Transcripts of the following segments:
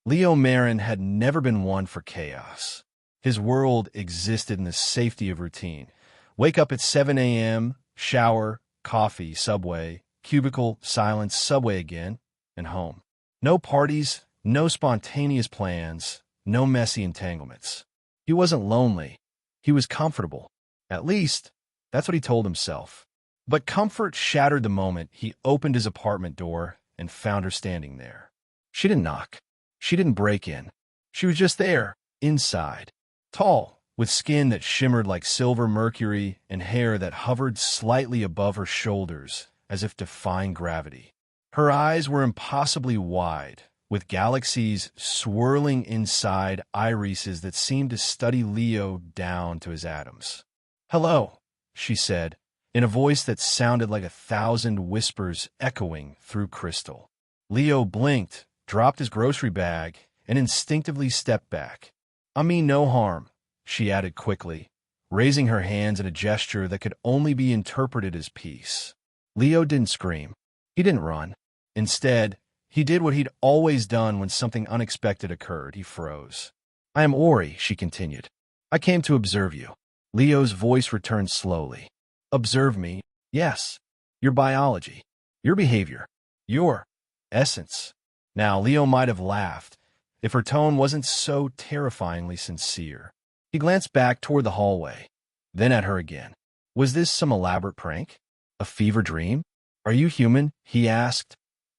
Leo Marin had never been one for chaos. His world existed in the safety of routine. Wake up at 7 a.m., shower, coffee, subway, cubicle, silence, subway again, and home. No parties, no spontaneous plans, no messy entanglements. He wasn't lonely. He was comfortable. At least, that's what he told himself. But comfort shattered the moment he opened his apartment door and found her standing there. She didn't knock. She didn't break in. She was just there, inside. Tall, with skin that shimmered like silver mercury and hair that hovered slightly above her shoulders as if defying gravity. Her eyes were impossibly wide, with galaxies swirling inside irises that seemed to study Leo down to his atoms. "Hello," she said, in a voice that sounded like 1,000 whispers echoing through crystal. Leo blinked, dropped his grocery bag, and instinctively stepped back. "I mean no harm," she added quickly, raising her hands in a gesture that could only be interpreted as peace. Leo didn't scream. He didn't run. Instead, he did what he'd always done when something unexpected occurred. He froze. "I am Ori," she continued. "I came to observe you." Leo's voice returned slowly. "Observe me? Yes. Your biology. Your behavior. Your essence." Now, Leo might have laughed if her tone wasn't so terrifyingly sincere. He glanced back toward the hallway, then at her again. Was this some elaborate prank? A fever dream? "Are you human?" he asked,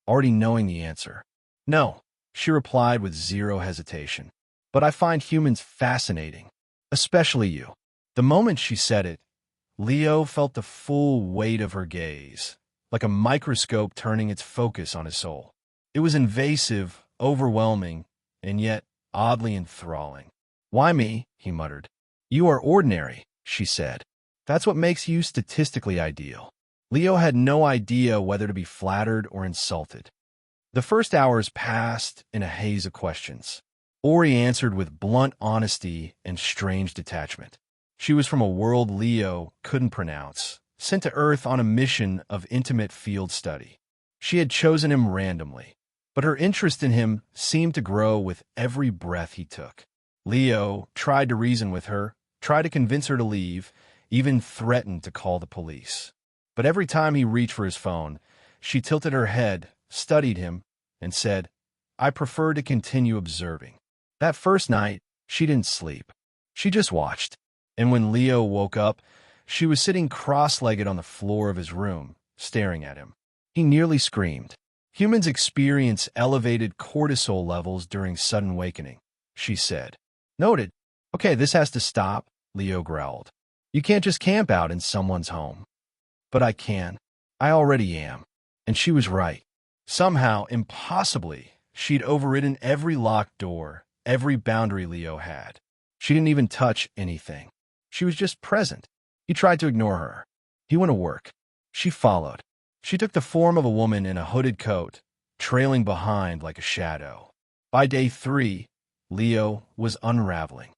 already knowing the answer. "No," she replied with zero hesitation. "But I find humans fascinating, especially you." The moment she said it, Leo felt the full weight of her gaze, like a microscope turning its focus on his soul. It was invasive, overwhelming, and yet oddly enthralling. "Why me?" he muttered. "You are ordinary," she said. "That's what makes you statistically ideal." Leo had no idea whether to be flattered or insulted. The first hours passed in a haze of questions. Ori answered with blunt honesty and strange detachment. She was from a world Leo couldn't pronounce, sent to Earth on a mission of intimate field study. She had chosen him randomly, but her interest in him seemed to grow with every breath he took. Leo tried to reason with her, tried to convince her to leave, even threatened to call the police. But every time he reached for his phone, she tilted her head, studied him, and said, "I prefer to continue observing." That first night, she didn't sleep. She just watched. And when Leo woke up, she was sitting cross-legged on the floor of his room, staring at him. He nearly screamed. "Humans experience elevated cortisol levels during sudden awakening," she said. "Noted. Okay, this has to stop," Leo growled. "You can't just camp out in someone's home." "But I can. I already am." And she was right. Somehow, impossibly, she'd overridden every locked door, every boundary Leo had. She didn't even touch anything. She was just present. He tried to ignore her. He went to work. She followed. She took the form of a woman in a hooded coat, trailing behind like a shadow. By day 3, Leo was unraveling.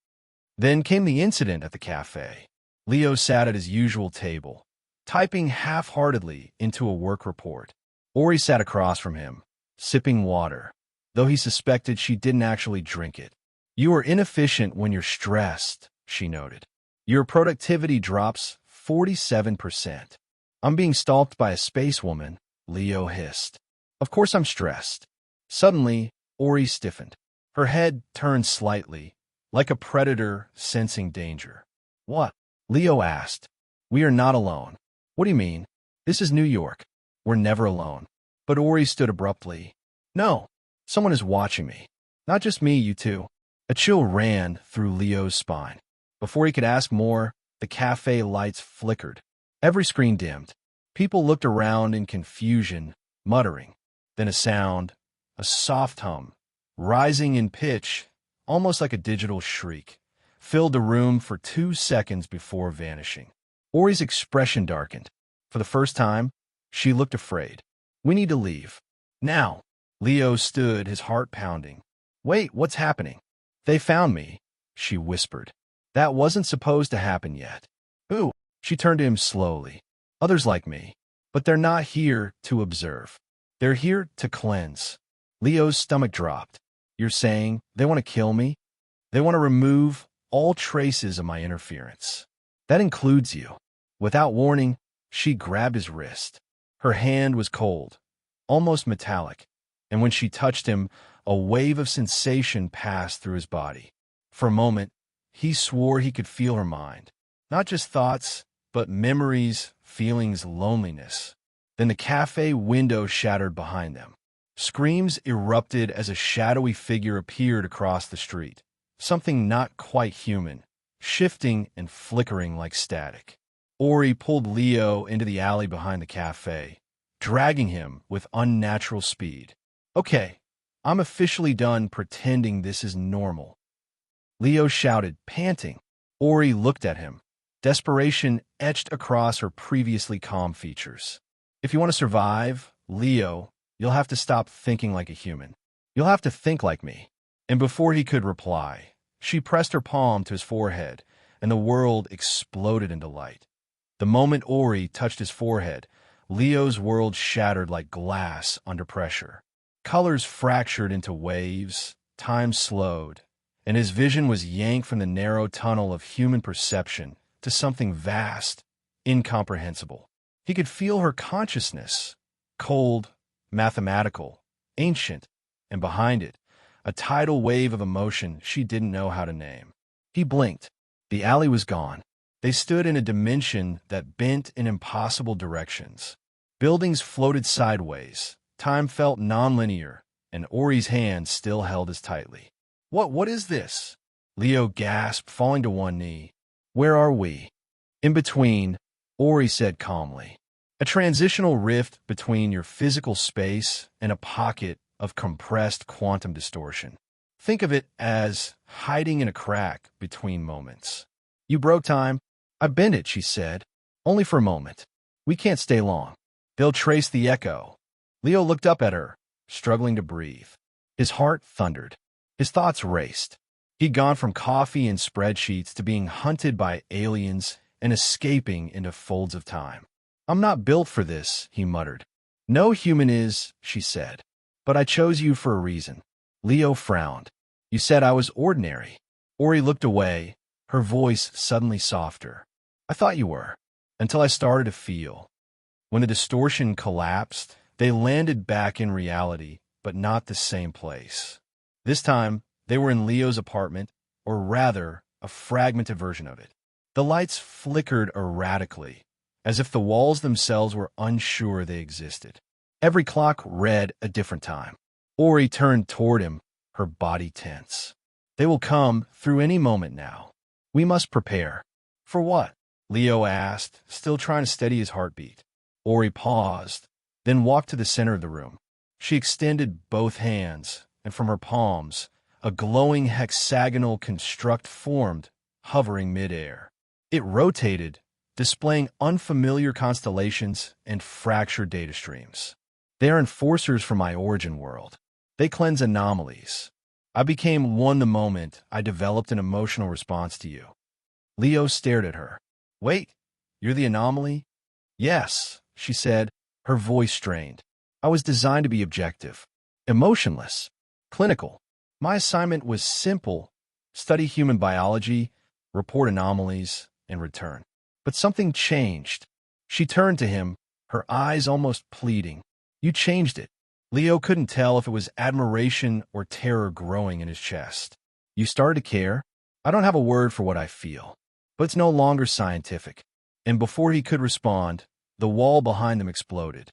Then came the incident at the cafe. Leo sat at his usual table, typing half-heartedly into a work report. Ori sat across from him, sipping water, though he suspected she didn't actually drink it. "You are inefficient when you're stressed," she noted. "Your productivity drops 47%. "I'm being stalked by a space woman," Leo hissed. "Of course I'm stressed." Suddenly, Ori stiffened. Her head turned slightly, like a predator sensing danger. "What?" Leo asked. "We are not alone." "What do you mean?" "This is New York. We're never alone." But Ori stood abruptly. "No, someone is watching me. Not just me, you too." A chill ran through Leo's spine. Before he could ask more, the cafe lights flickered. Every screen dimmed. People looked around in confusion, muttering. Then a sound, a soft hum, rising in pitch, almost like a digital shriek, filled the room for 2 seconds before vanishing. Ori's expression darkened. For the first time, she looked afraid. "We need to leave. Now." Leo stood, his heart pounding. "Wait, what's happening?" "They found me," she whispered. "That wasn't supposed to happen yet." "Who?" She turned to him slowly. "Others like me. But they're not here to observe. They're here to cleanse." Leo's stomach dropped. You're saying they want to kill me? They want to remove all traces of my interference. That includes you. Without warning, she grabbed his wrist. Her hand was cold, almost metallic, and when she touched him, a wave of sensation passed through his body. For a moment, he swore he could feel her mind. Not just thoughts, but memories, feelings, loneliness. Then the cafe window shattered behind them. Screams erupted as a shadowy figure appeared across the street. Something not quite human, shifting and flickering like static. Ori pulled Leo into the alley behind the cafe, dragging him with unnatural speed. Okay, I'm officially done pretending this is normal. Leo shouted, panting. Ori looked at him. Desperation etched across her previously calm features. If you want to survive, Leo, you'll have to stop thinking like a human. You'll have to think like me. And before he could reply, she pressed her palm to his forehead, and the world exploded into light. The moment Ori touched his forehead, Leo's world shattered like glass under pressure. Colors fractured into waves, time slowed, and his vision was yanked from the narrow tunnel of human perception to something vast, incomprehensible. He could feel her consciousness, cold, mathematical, ancient, and behind it, a tidal wave of emotion she didn't know how to name. He blinked. The alley was gone. They stood in a dimension that bent in impossible directions. Buildings floated sideways. Time felt nonlinear, and Ori's hand still held as tightly. What is this? Leo gasped, falling to one knee. Where are we? In between, Ori said calmly. A transitional rift between your physical space and a pocket of compressed quantum distortion. Think of it as hiding in a crack between moments. You broke time. I bent it, she said. Only for a moment. We can't stay long. They'll trace the echo. Leo looked up at her, struggling to breathe. His heart thundered. His thoughts raced. He'd gone from coffee and spreadsheets to being hunted by aliens and escaping into folds of time. I'm not built for this, he muttered. No human is, she said. But I chose you for a reason. Leo frowned. You said I was ordinary. Ori looked away, her voice suddenly softer. I thought you were, until I started to feel. When the distortion collapsed, they landed back in reality, but not the same place. This time, they were in Leo's apartment, or rather, a fragmented version of it. The lights flickered erratically, as if the walls themselves were unsure they existed. Every clock read a different time. Ori turned toward him, her body tense. They will come through any moment now. We must prepare. For what? Leo asked, still trying to steady his heartbeat. Ori paused, then walked to the center of the room. She extended both hands, and from her palms, a glowing hexagonal construct formed, hovering midair. It rotated, displaying unfamiliar constellations and fractured data streams. They are enforcers from my origin world. They cleanse anomalies. I became one the moment I developed an emotional response to you. Leo stared at her. Wait, you're the anomaly? Yes, she said, her voice strained. I was designed to be objective, emotionless, clinical. My assignment was simple: study human biology, report anomalies, and return. But something changed. She turned to him, her eyes almost pleading. You changed it. Leo couldn't tell if it was admiration or terror growing in his chest. You started to care? I don't have a word for what I feel, but it's no longer scientific. And before he could respond, the wall behind them exploded.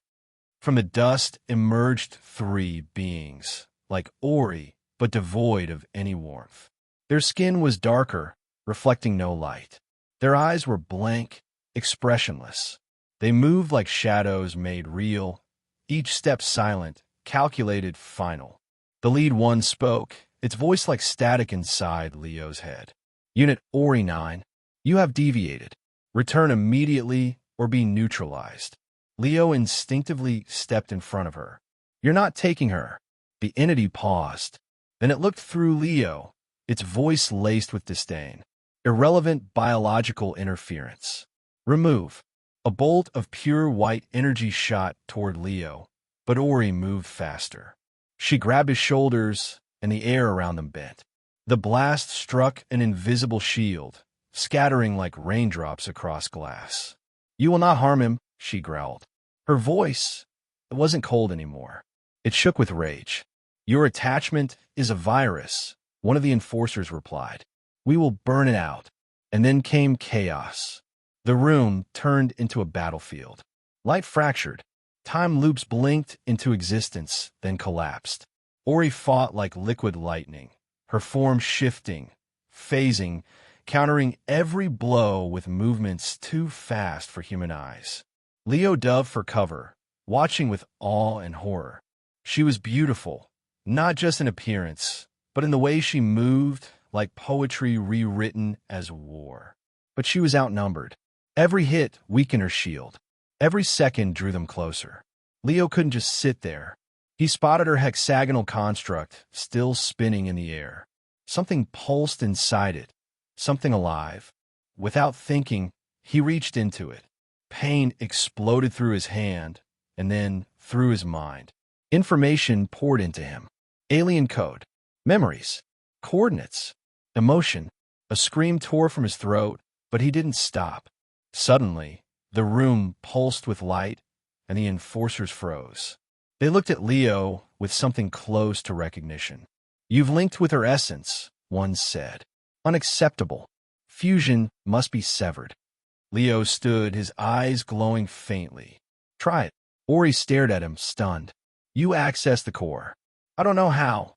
From the dust emerged three beings, like Ori, but devoid of any warmth. Their skin was darker, reflecting no light. Their eyes were blank, expressionless. They moved like shadows made real, each step silent, calculated, final. The lead one spoke, its voice like static inside Leo's head. Unit Ori 9, you have deviated. Return immediately or be neutralized. Leo instinctively stepped in front of her. You're not taking her. The entity paused. Then it looked through Leo, its voice laced with disdain. Irrelevant biological interference. Remove. A bolt of pure white energy shot toward Leo, but Ori moved faster. She grabbed his shoulders and the air around them bent. The blast struck an invisible shield, scattering like raindrops across glass. "You will not harm him," she growled. Her voice, it wasn't cold anymore. It shook with rage. "Your attachment is a virus," one of the enforcers replied. "We will burn it out." And then came chaos. The room turned into a battlefield. Light fractured. Time loops blinked into existence, then collapsed. Ori fought like liquid lightning, her form shifting, phasing, countering every blow with movements too fast for human eyes. Leo dove for cover, watching with awe and horror. She was beautiful, not just in appearance, but in the way she moved, like poetry rewritten as war. But she was outnumbered. Every hit weakened her shield. Every second drew them closer. Leo couldn't just sit there. He spotted her hexagonal construct, still spinning in the air. Something pulsed inside it, something alive. Without thinking, he reached into it. Pain exploded through his hand, and then through his mind. Information poured into him. Alien code, memories, coordinates, emotion. A scream tore from his throat, but he didn't stop. Suddenly, the room pulsed with light, and the enforcers froze. They looked at Leo with something close to recognition. "You've linked with her essence," one said. "Unacceptable. Fusion must be severed." Leo stood, his eyes glowing faintly. "Try it." Ori stared at him, stunned. "You accessed the core." "I don't know how,"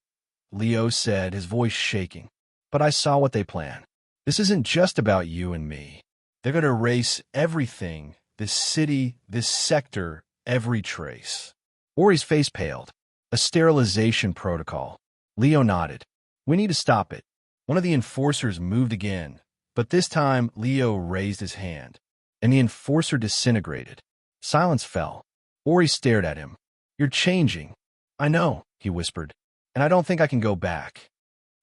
Leo said, his voice shaking. "But I saw what they plan. This isn't just about you and me. They're going to erase everything, this city, this sector, every trace." Ori's face paled. "A sterilization protocol." Leo nodded. "We need to stop it." One of the enforcers moved again, but this time Leo raised his hand, and the enforcer disintegrated. Silence fell. Ori stared at him. "You're changing." "I know," he whispered, "and I don't think I can go back."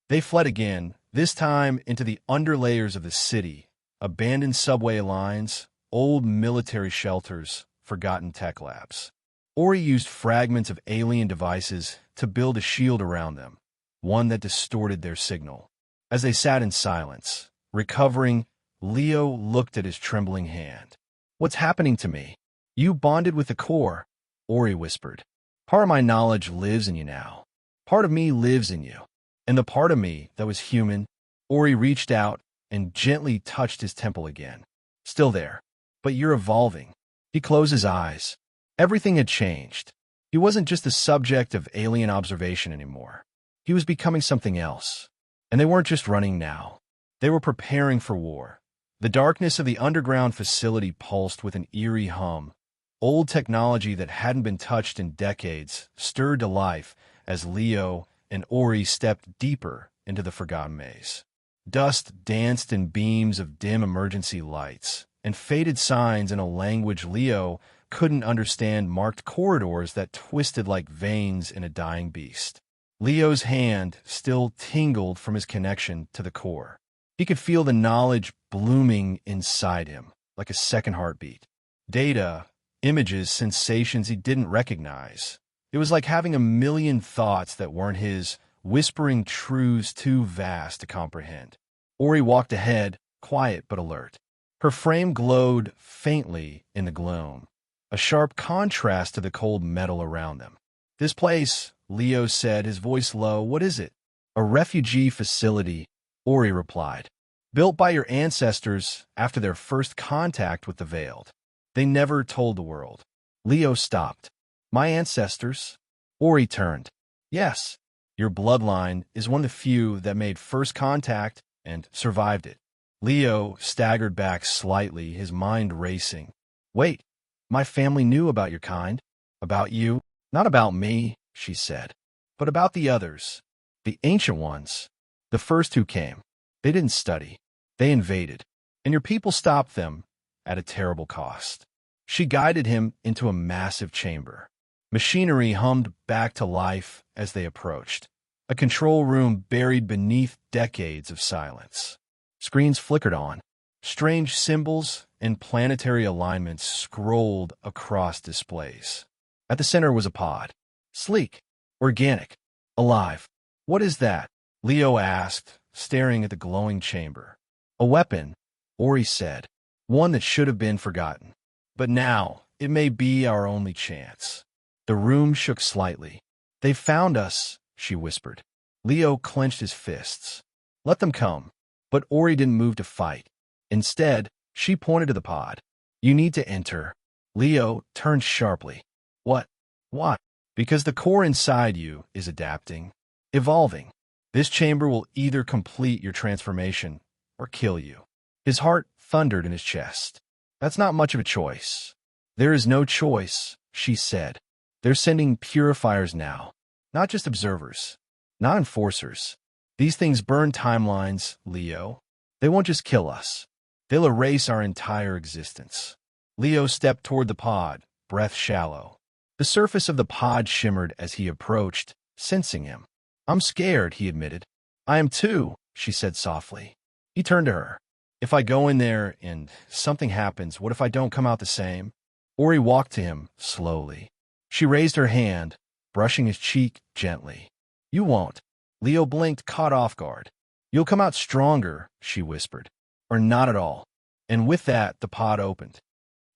They fled again, this time into the underlayers of the city, abandoned subway lines, old military shelters, forgotten tech labs. Ori used fragments of alien devices to build a shield around them, one that distorted their signal. As they sat in silence, recovering, Leo looked at his trembling hand. "What's happening to me?" "You bonded with the core," Ori whispered. "Part of my knowledge lives in you now. Part of me lives in you. And the part of me that was human," Ori reached out and gently touched his temple again. "Still there. But you're evolving." He closed his eyes. Everything had changed. He wasn't just the subject of alien observation anymore. He was becoming something else. And they weren't just running now. They were preparing for war. The darkness of the underground facility pulsed with an eerie hum. Old technology that hadn't been touched in decades stirred to life as Leo and Ori stepped deeper into the forgotten maze. Dust danced in beams of dim emergency lights, and faded signs in a language Leo couldn't understand marked corridors that twisted like veins in a dying beast. Leo's hand still tingled from his connection to the core. He could feel the knowledge blooming inside him, like a second heartbeat. Data, images, sensations he didn't recognize. It was like having a million thoughts that weren't his, whispering truths too vast to comprehend. Ori walked ahead, quiet but alert. Her frame glowed faintly in the gloom, a sharp contrast to the cold metal around them. "This place," Leo said, his voice low, "what is it?" "A refugee facility," Ori replied. "Built by your ancestors after their first contact with the Veiled. They never told the world." Leo stopped. "My ancestors?" Ori turned. "Yes. Your bloodline is one of the few that made first contact and survived it." Leo staggered back slightly, his mind racing. "Wait, my family knew about your kind. About you. Not about me," she said, "but about the others. The ancient ones. The first who came. They didn't study. They invaded. And your people stopped them at a terrible cost." She guided him into a massive chamber. Machinery hummed back to life as they approached. A control room buried beneath decades of silence. Screens flickered on. Strange symbols and planetary alignments scrolled across displays. At the center was a pod. Sleek, organic, alive. What is that? Leo asked, staring at the glowing chamber. A weapon, Ori said. One that should have been forgotten. But now, it may be our only chance. The room shook slightly. They found us, she whispered. Leo clenched his fists. Let them come. But Ori didn't move to fight. Instead, she pointed to the pod. You need to enter. Leo turned sharply. What? What? Because the core inside you is adapting, evolving. This chamber will either complete your transformation or kill you. His heart thundered in his chest. That's not much of a choice. There is no choice, she said. They're sending purifiers now. Not just observers. Not enforcers. These things burn timelines, Leo. They won't just kill us. They'll erase our entire existence. Leo stepped toward the pod, breath shallow. The surface of the pod shimmered as he approached, sensing him. I'm scared, he admitted. I am too, she said softly. He turned to her. If I go in there and something happens, what if I don't come out the same? Ori walked to him, slowly. She raised her hand, brushing his cheek gently. You won't. Leo blinked, caught off guard. You'll come out stronger, she whispered. Or not at all. And with that, the pod opened.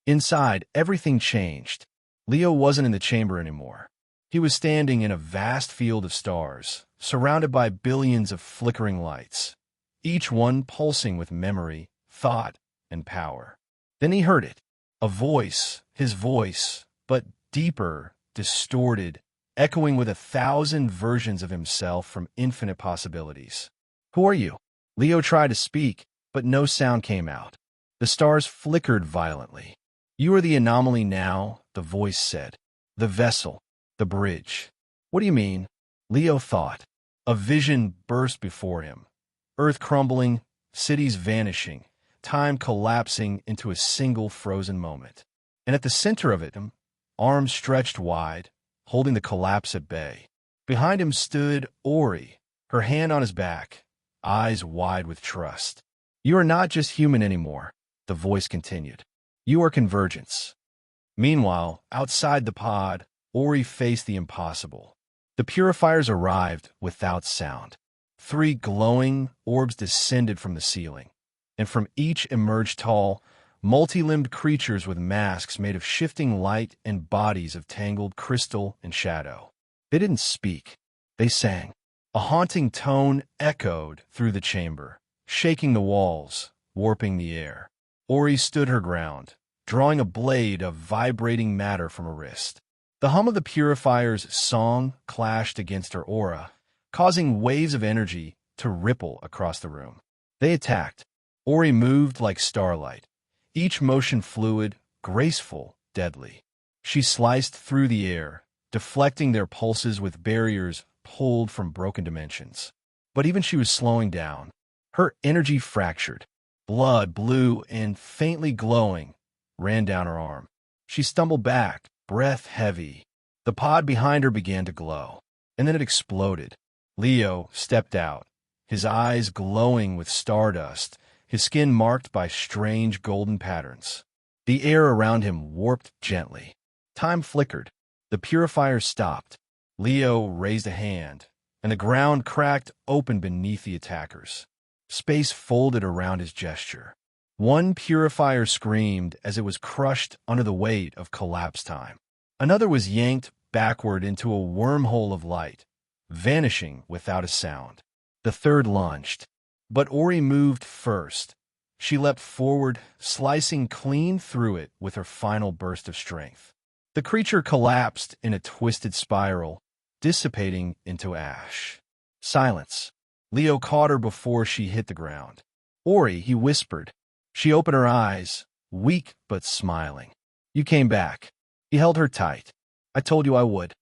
Inside, everything changed. Leo wasn't in the chamber anymore. He was standing in a vast field of stars, surrounded by billions of flickering lights, each one pulsing with memory, thought, and power. Then he heard it. A voice, his voice, but deeper, distorted, echoing with 1,000 versions of himself from infinite possibilities. Who are you? Leo tried to speak, but no sound came out. The stars flickered violently. You are the anomaly now, the voice said. The vessel, the bridge. What do you mean? Leo thought. A vision burst before him. Earth crumbling, cities vanishing, time collapsing into a single frozen moment. And at the center of it, arms stretched wide, holding the collapse at bay. Behind him stood Ori, her hand on his back, eyes wide with trust. You are not just human anymore, the voice continued. You are convergence. Meanwhile, outside the pod, Ori faced the impossible. The purifiers arrived without sound. 3 glowing orbs descended from the ceiling, and from each emerged tall, multi-limbed creatures with masks made of shifting light and bodies of tangled crystal and shadow. They didn't speak. They sang. A haunting tone echoed through the chamber, shaking the walls, warping the air. Ori stood her ground, drawing a blade of vibrating matter from her wrist. The hum of the purifier's song clashed against her aura, causing waves of energy to ripple across the room. They attacked. Ori moved like starlight, each motion fluid, graceful, deadly. She sliced through the air, deflecting their pulses with barriers pulled from broken dimensions. But even she was slowing down. Her energy fractured. Blood, blue and faintly glowing, ran down her arm. She stumbled back, breath heavy. The pod behind her began to glow, and then it exploded. Leo stepped out, his eyes glowing with stardust, his skin marked by strange golden patterns. The air around him warped gently. Time flickered. The purifier stopped. Leo raised a hand, and the ground cracked open beneath the attackers. Space folded around his gesture. One purifier screamed as it was crushed under the weight of collapse time. Another was yanked backward into a wormhole of light, vanishing without a sound. The third lunged. But Ori moved first. She leapt forward, slicing clean through it with her final burst of strength. The creature collapsed in a twisted spiral, dissipating into ash. Silence. Leo caught her before she hit the ground. Ori, he whispered. She opened her eyes, weak but smiling. You came back. He held her tight. I told you I would.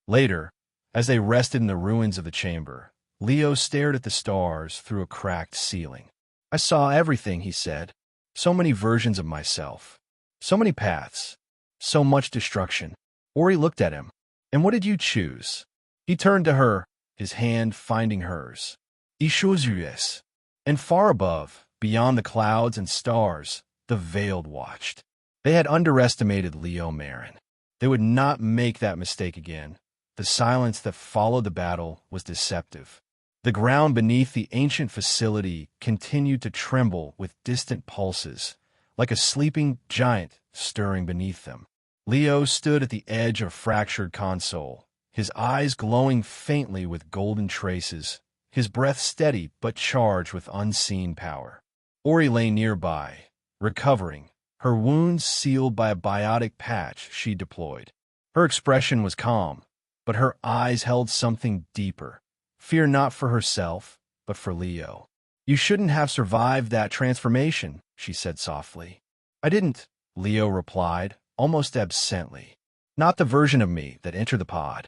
Later, as they rested in the ruins of the chamber, Leo stared at the stars through a cracked ceiling. I saw everything, he said. So many versions of myself. So many paths. So much destruction. Ori looked at him. And what did you choose? He turned to her, his hand finding hers. I chose US. And far above, beyond the clouds and stars, the Veiled watched. They had underestimated Leo Marin. They would not make that mistake again. the silence that followed the battle was deceptive. The ground beneath the ancient facility continued to tremble with distant pulses, like a sleeping giant stirring beneath them. Leo stood at the edge of a fractured console, his eyes glowing faintly with golden traces, his breath steady but charged with unseen power. Ori lay nearby, recovering, her wounds sealed by a biotic patch she deployed. Her expression was calm, but her eyes held something deeper. Fear not for herself, but for Leo. You shouldn't have survived that transformation, she said softly. I didn't, Leo replied, almost absently. Not the version of me that entered the pod.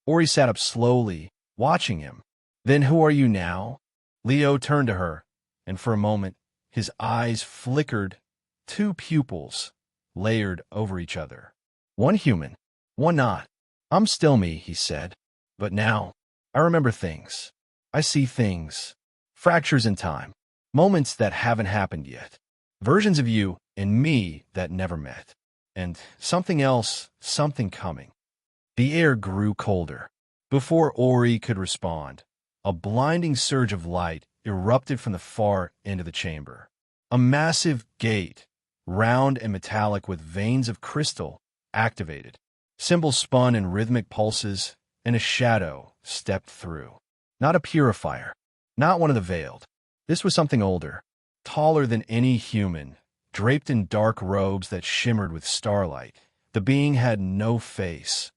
Ori sat up slowly, watching him. Then who are you now? Leo turned to her, and for a moment, his eyes flickered, two pupils, layered over each other. One human, one not. I'm still me, he said. But now, I remember things. I see things. Fractures in time. Moments that haven't happened yet. Versions of you and me that never met. And something else, something coming. The air grew colder. Before Ori could respond, a blinding surge of light erupted from the far end of the chamber. A massive gate, round and metallic with veins of crystal, activated. Symbols spun in rhythmic pulses, and a shadow stepped through. Not a purifier, not one of the veiled. This was something older, taller than any human, draped in dark robes that shimmered with starlight. The being had no face,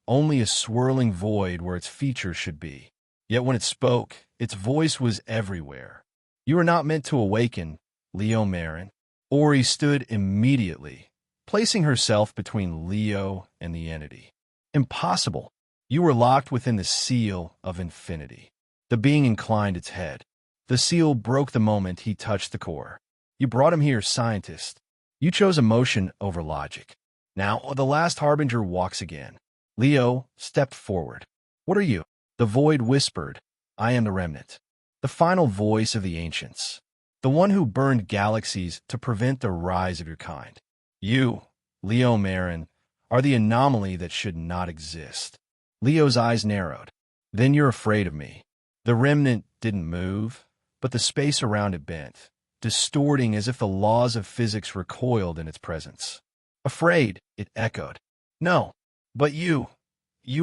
only a swirling void where its features should be. Yet when it spoke, its voice was everywhere. You are not meant to awaken, Leo Marin. Ori stood immediately, placing herself between Leo and the entity. Impossible. You were locked within the seal of infinity. The being inclined its head. The seal broke the moment he touched the core. You brought him here, scientist. You chose emotion over logic. Now the last harbinger walks again. Leo stepped forward. What are you? The void whispered, I am the remnant. The final voice of the ancients. The one who burned galaxies to prevent the rise of your kind. You, Leo Marin, are the anomaly that should not exist. Leo's eyes narrowed. Then you're afraid of me. The remnant didn't move, but the space around it bent, distorting as if the laws of physics recoiled in its presence. Afraid, it echoed. No, but you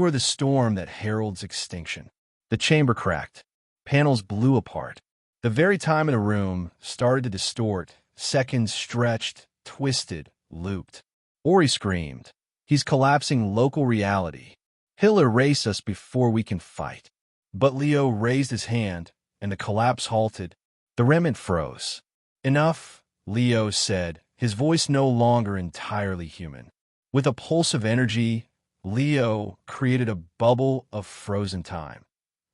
are the storm that heralds extinction. The chamber cracked. Panels blew apart. The very time in the room started to distort. Seconds stretched, twisted, looped. Ori screamed. He's collapsing local reality. He'll erase us before we can fight. But Leo raised his hand, and the collapse halted. The remnant froze. Enough, Leo said, his voice no longer entirely human. With a pulse of energy, Leo created a bubble of frozen time,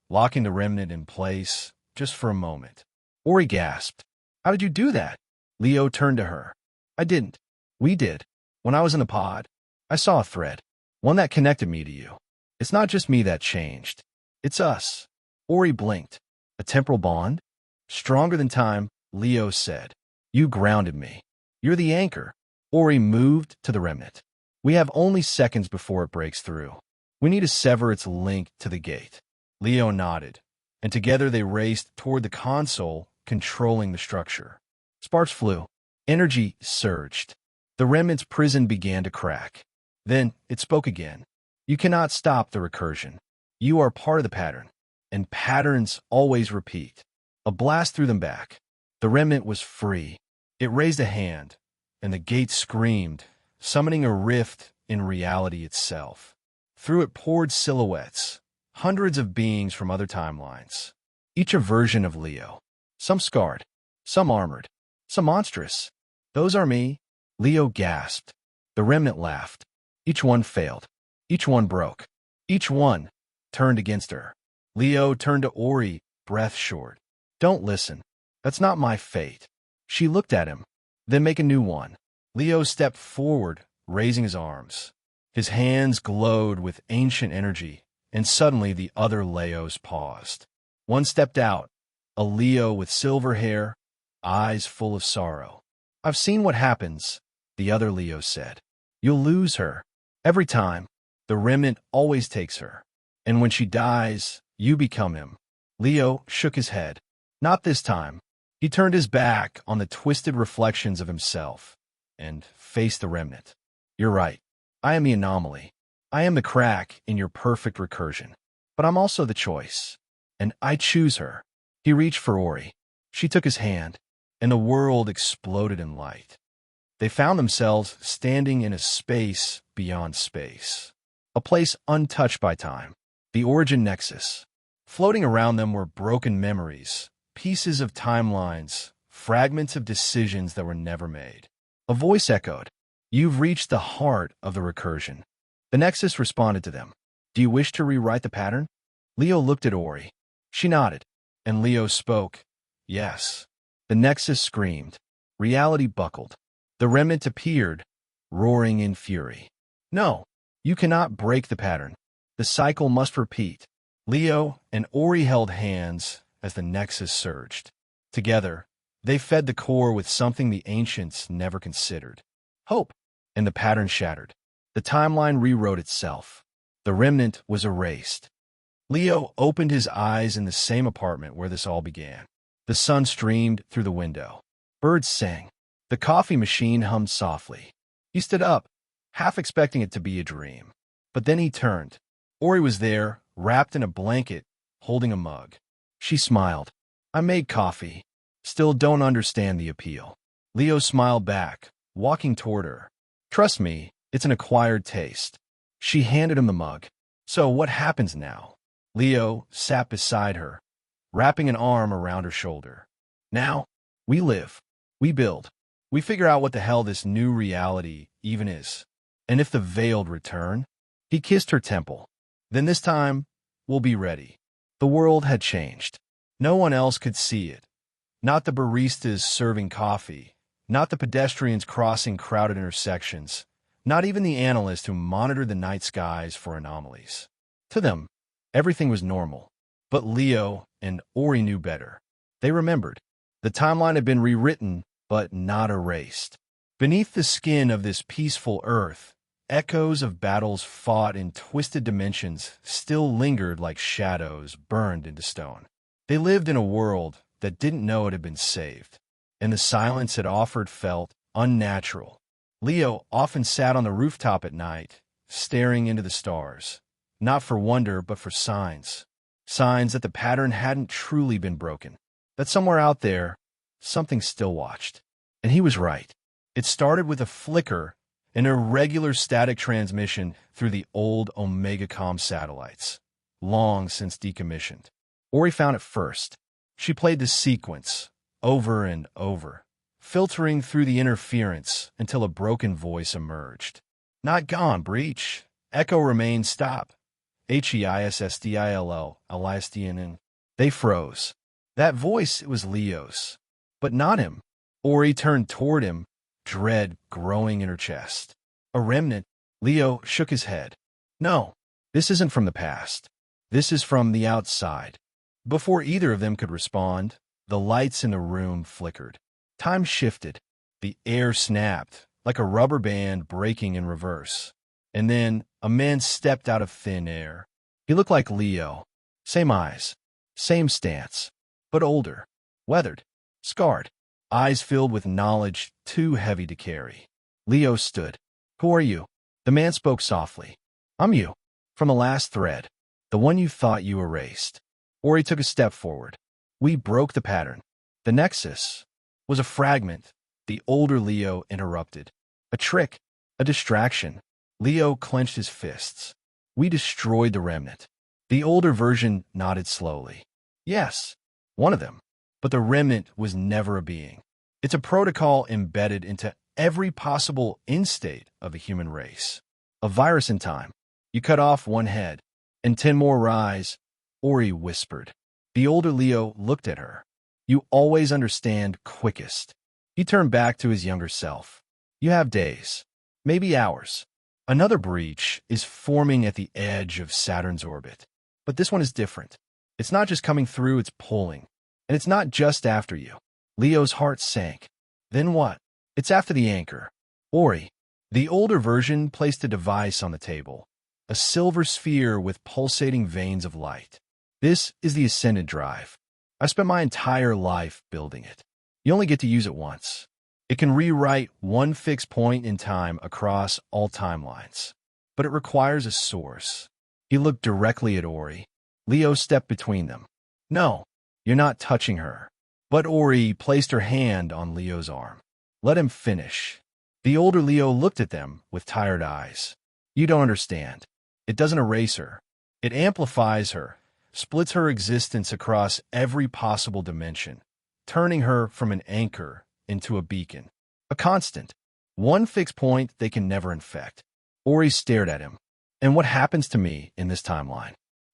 locking the remnant in place just for a moment. Ori gasped. How did you do that? Leo turned to her. I didn't. We did. When I was in the pod, I saw a thread, one that connected me to you. It's not just me that changed. It's us. Ori blinked. A temporal bond? Stronger than time, Leo said. You grounded me. You're the anchor. Ori moved to the remnant. We have only seconds before it breaks through. We need to sever its link to the gate. Leo nodded, and together they raced toward the console, controlling the structure. Sparks flew. Energy surged. The remnant's prison began to crack. Then it spoke again. You cannot stop the recursion. You are part of the pattern, and patterns always repeat. A blast threw them back. The remnant was free. It raised a hand, and the gate screamed, summoning a rift in reality itself. Through it poured silhouettes, hundreds of beings from other timelines, each a version of Leo. Some scarred, some armored, some monstrous. Those are me, Leo gasped. The remnant laughed. Each one failed. Each one broke. Each one turned against her. Leo turned to Ori, breath short. Don't listen. That's not my fate. She looked at him. Then make a new one. Leo stepped forward, raising his arms. His hands glowed with ancient energy, and suddenly the other Leos paused. One stepped out, a Leo with silver hair, eyes full of sorrow. I've seen what happens, the other Leo said. You'll lose her. Every time. The remnant always takes her. And when she dies, you become him. Leo shook his head. Not this time. He turned his back on the twisted reflections of himself and faced the remnant. You're right. I am the anomaly. I am the crack in your perfect recursion. But I'm also the choice. And I choose her. He reached for Ori. She took his hand, and the world exploded in light. They found themselves standing in a space beyond space, a place untouched by time, the origin nexus. Floating around them were broken memories, pieces of timelines, fragments of decisions that were never made. A voice echoed, "You've reached the heart of the recursion." The nexus responded to them. "Do you wish to rewrite the pattern?" Leo looked at Ori. She nodded, and Leo spoke, "Yes." The nexus screamed. Reality buckled. The remnant appeared, roaring in fury. "No, you cannot break the pattern. The cycle must repeat." Leo and Ori held hands as the nexus surged. Together, they fed the core with something the ancients never considered: hope. And the pattern shattered. The timeline rewrote itself. The remnant was erased. Leo opened his eyes in the same apartment where this all began. The sun streamed through the window. Birds sang. The coffee machine hummed softly. He stood up, half expecting it to be a dream. But then he turned. Ori was there, wrapped in a blanket, holding a mug. She smiled. "I made coffee. Still don't understand the appeal." Leo smiled back, walking toward her. "Trust me, it's an acquired taste." She handed him the mug. "So what happens now?" Leo sat beside her, wrapping an arm around her shoulder. "Now, we live. We build. We figure out what the hell this new reality even is. And if the veiled return." He kissed her temple. "Then this time, we'll be ready." The world had changed. No one else could see it. Not the baristas serving coffee, not the pedestrians crossing crowded intersections, not even the analysts who monitored the night skies for anomalies. To them, everything was normal. But Leo and Ori knew better. They remembered. The timeline had been rewritten, but not erased. Beneath the skin of this peaceful earth, echoes of battles fought in twisted dimensions still lingered like shadows burned into stone. They lived in a world that didn't know it had been saved, and the silence it offered felt unnatural. Leo often sat on the rooftop at night, staring into the stars, not for wonder but for signs. Signs that the pattern hadn't truly been broken, that somewhere out there, something still watched. And he was right. It started with a flicker, an irregular static transmission through the old Omega-Com satellites, long since decommissioned. Ori found it first. She played the sequence, over and over, filtering through the interference until a broken voice emerged. "Not gone, breach. Echo remains stop. HEISSDILL, LISDNN." They froze. That voice, it was Leo's. But not him. Ori turned toward him, dread growing in her chest. "A remnant." Leo shook his head. "No, this isn't from the past. This is from the outside." Before either of them could respond, the lights in the room flickered. Time shifted. The air snapped, like a rubber band breaking in reverse. And then a man stepped out of thin air. He looked like Leo. Same eyes, same stance, but older, weathered, scarred, eyes filled with knowledge too heavy to carry. Leo stood. "Who are you?" The man spoke softly. "I'm you, from the last thread, the one you thought you erased." Ori took a step forward. "We broke the pattern." The nexus was a fragment. The older Leo interrupted. "A trick, a distraction." Leo clenched his fists. "We destroyed the remnant." The older version nodded slowly. "Yes, one of them. But the remnant was never a being. It's a protocol embedded into every possible instate of the human race. A virus in time. You cut off one head, and 10 more rise," Ori whispered. The older Leo looked at her. "You always understand quickest." He turned back to his younger self. "You have days, maybe hours. Another breach is forming at the edge of Saturn's orbit. But this one is different. It's not just coming through, it's pulling. And it's not just after you." Leo's heart sank. "Then what?" "It's after the anchor." Ori, the older version, placed a device on the table. A a silver sphere with pulsating veins of light. This is the Ascendant Drive. I spent my entire life building it. You only get to use it once. It can rewrite one fixed point in time across all timelines. But it requires a source. He looked directly at Ori. Leo stepped between them. No, you're not touching her. But Ori placed her hand on Leo's arm. Let him finish. The older Leo looked at them with tired eyes. You don't understand. It doesn't erase her. It amplifies her, splits her existence across every possible dimension, turning her from an anchor into a beacon. A constant. One fixed point they can never infect. Ori stared at him. And what happens to me in this timeline?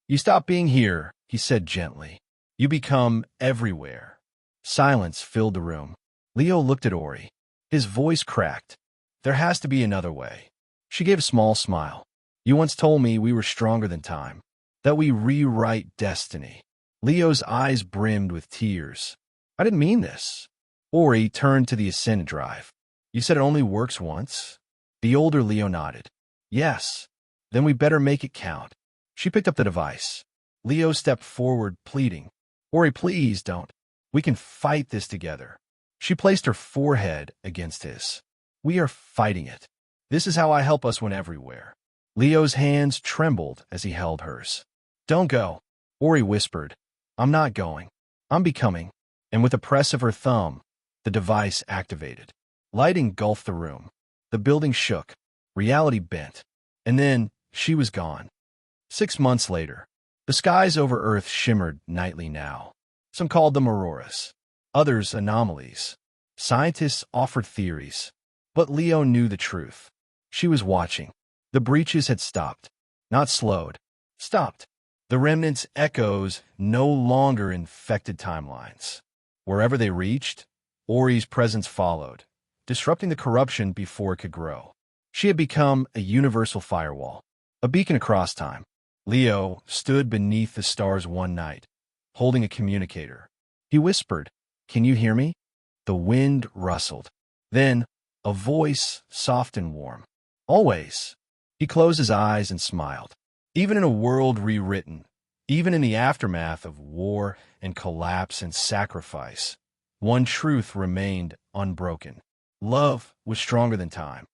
You stop being here, he said gently. You become everywhere. Silence filled the room. Leo looked at Ori. His voice cracked. There has to be another way. She gave a small smile. You once told me we were stronger than time, that we rewrite destiny. Leo's eyes brimmed with tears. I didn't mean this. Ori turned to the Ascendant Drive. You said it only works once? The older Leo nodded. Yes. Then we better make it count. She picked up the device. Leo stepped forward, pleading. Ori, please don't. We can fight this together. She placed her forehead against his. We are fighting it. This is how I help us win everywhere. Leo's hands trembled as he held hers. Don't go. Ori whispered. I'm not going. I'm becoming. And with a press of her thumb, the device activated. Light engulfed the room. The building shook. Reality bent. And then she was gone. 6 months later, the skies over Earth shimmered nightly now. Some called them auroras, others anomalies. Scientists offered theories, but Leo knew the truth. She was watching. The breaches had stopped, not slowed, stopped. The remnants' echoes no longer infected timelines. Wherever they reached, Ori's presence followed, disrupting the corruption before it could grow. She had become a universal firewall, a beacon across time. Leo stood beneath the stars one night, holding a communicator. He whispered, Can you hear me? The wind rustled. Then, a voice, soft and warm. Always. He closed his eyes and smiled. Even in a world rewritten, even in the aftermath of war and collapse and sacrifice, one truth remained unbroken. Love was stronger than time.